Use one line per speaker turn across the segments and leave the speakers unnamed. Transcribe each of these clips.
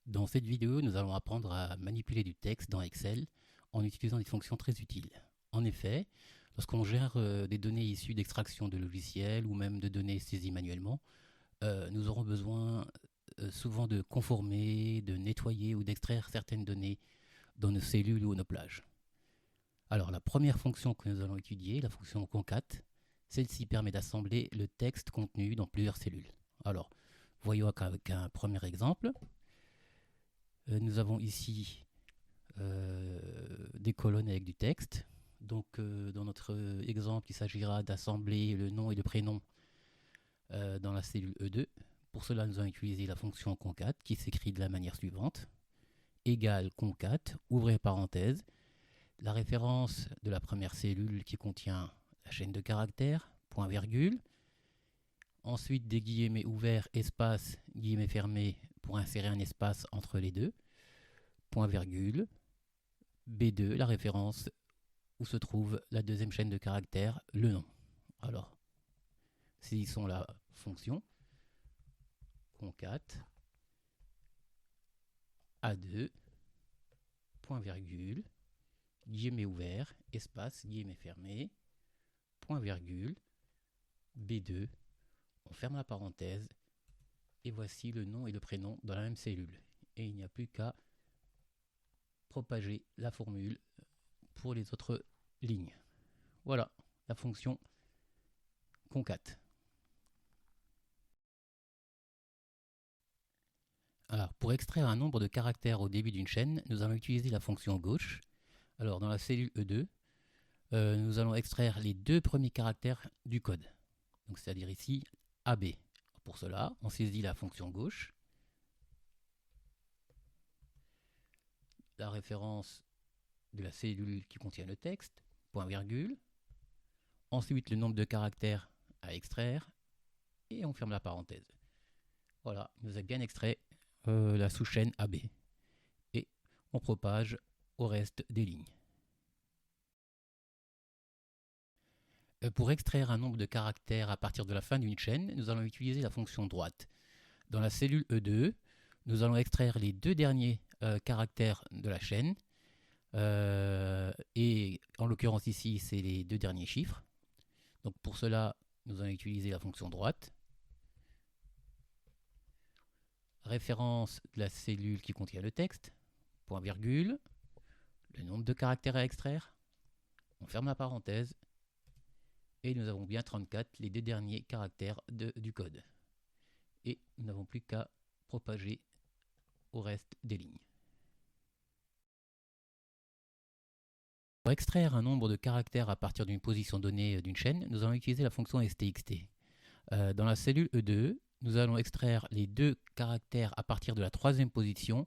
Dans cette vidéo, nous allons apprendre à manipuler du texte dans Excel en utilisant des fonctions très utiles. En effet, lorsqu'on gère des données issues d'extraction de logiciels ou même de données saisies manuellement, nous aurons besoin souvent de conformer, de nettoyer ou d'extraire certaines données dans nos cellules ou nos plages. Alors la première fonction que nous allons étudier, la fonction concat, celle-ci permet d'assembler le texte contenu dans plusieurs cellules. Alors, voyons avec un premier exemple. Nous avons ici des colonnes avec du texte. Donc dans notre exemple, il s'agira d'assembler le nom et le prénom dans la cellule E2. Pour cela, nous allons utiliser la fonction concat qui s'écrit de la manière suivante. Égale concat, ouvrez parenthèse, la référence de la première cellule qui contient la chaîne de caractères, point virgule. Ensuite, des guillemets ouverts, espace, guillemets fermés pour insérer un espace entre les deux. Point virgule. B2, la référence où se trouve la deuxième chaîne de caractères, le nom. Alors, saisissons la fonction concat A2, point virgule, guillemets ouvert, espace, guillemets fermé, point virgule, B2, on ferme la parenthèse, et voici le nom et le prénom dans la même cellule. Et il n'y a plus qu'à propager la formule pour les autres lignes. Voilà la fonction concat. Alors, pour extraire un nombre de caractères au début d'une chaîne, nous allons utiliser la fonction gauche. Alors, dans la cellule E2, nous allons extraire les deux premiers caractères du code. Donc, c'est-à-dire ici AB. Pour cela, on saisit la fonction gauche. La référence de la cellule qui contient le texte, point virgule. Ensuite, le nombre de caractères à extraire. Et on ferme la parenthèse. Voilà, il nous a bien extrait la sous-chaîne AB. Et on propage au reste des lignes. Pour extraire un nombre de caractères à partir de la fin d'une chaîne, nous allons utiliser la fonction droite. Dans la cellule E2, nous allons extraire les deux derniers caractères de la chaîne. Et en l'occurrence ici, c'est les deux derniers chiffres. Donc pour cela, nous allons utiliser la fonction droite. Référence de la cellule qui contient le texte, point virgule, le nombre de caractères à extraire. On ferme la parenthèse. Et nous avons bien 34, les deux derniers caractères du code. Et nous n'avons plus qu'à propager au reste des lignes. Pour extraire un nombre de caractères à partir d'une position donnée d'une chaîne, nous allons utiliser la fonction stxt. Dans la cellule E2, nous allons extraire les deux caractères à partir de la troisième position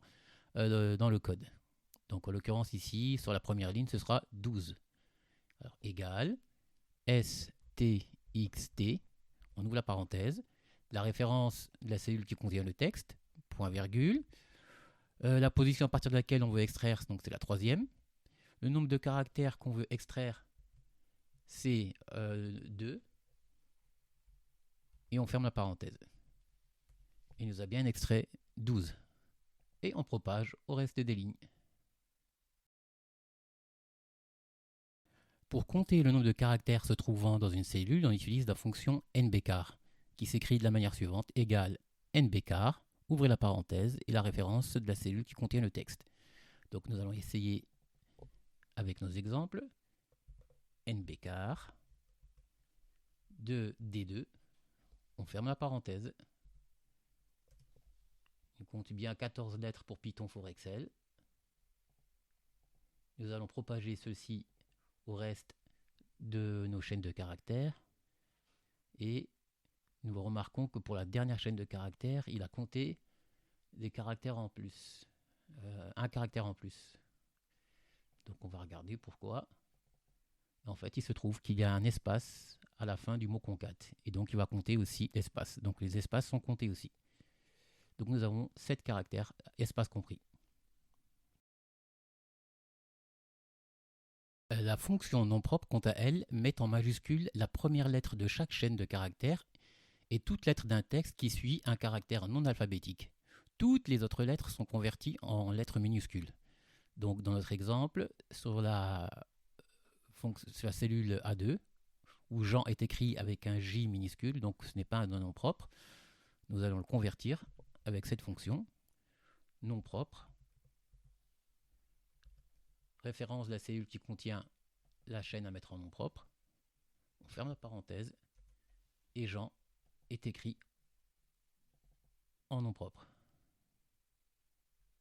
dans le code. Donc en l'occurrence ici, sur la première ligne, ce sera 12. Alors, égale stxt, on ouvre la parenthèse, la référence de la cellule qui contient le texte, point virgule, la position à partir de laquelle on veut extraire, donc c'est la troisième, le nombre de caractères qu'on veut extraire, c'est 2, et on ferme la parenthèse. Il nous a bien extrait 12, et on propage au reste des lignes. Pour compter le nombre de caractères se trouvant dans une cellule, on utilise la fonction nbcar, qui s'écrit de la manière suivante, égale nbcar, ouvrez la parenthèse, et la référence de la cellule qui contient le texte. Donc nous allons essayer avec nos exemples. nbcar de D2, on ferme la parenthèse. On compte bien 14 lettres pour Python for Excel. Nous allons propager ceci au reste de nos chaînes de caractères. Et nous remarquons que pour la dernière chaîne de caractères, il a compté des caractères en plus. Un caractère en plus. Donc on va regarder pourquoi. En fait, il se trouve qu'il y a un espace à la fin du mot concat. Et donc il va compter aussi l'espace. Donc les espaces sont comptés aussi. Donc nous avons 7 caractères, espace compris. La fonction non propre, quant à elle, met en majuscule la première lettre de chaque chaîne de caractères et toute lettre d'un texte qui suit un caractère non alphabétique. toutes les autres lettres sont converties en lettres minuscules. Donc dans notre exemple, sur la cellule A2, où Jean est écrit avec un J minuscule, donc ce n'est pas un nom propre, nous allons le convertir avec cette fonction, nom propre, référence de la cellule qui contient la chaîne à mettre en nom propre, on ferme la parenthèse, et Jean est écrit en nom propre.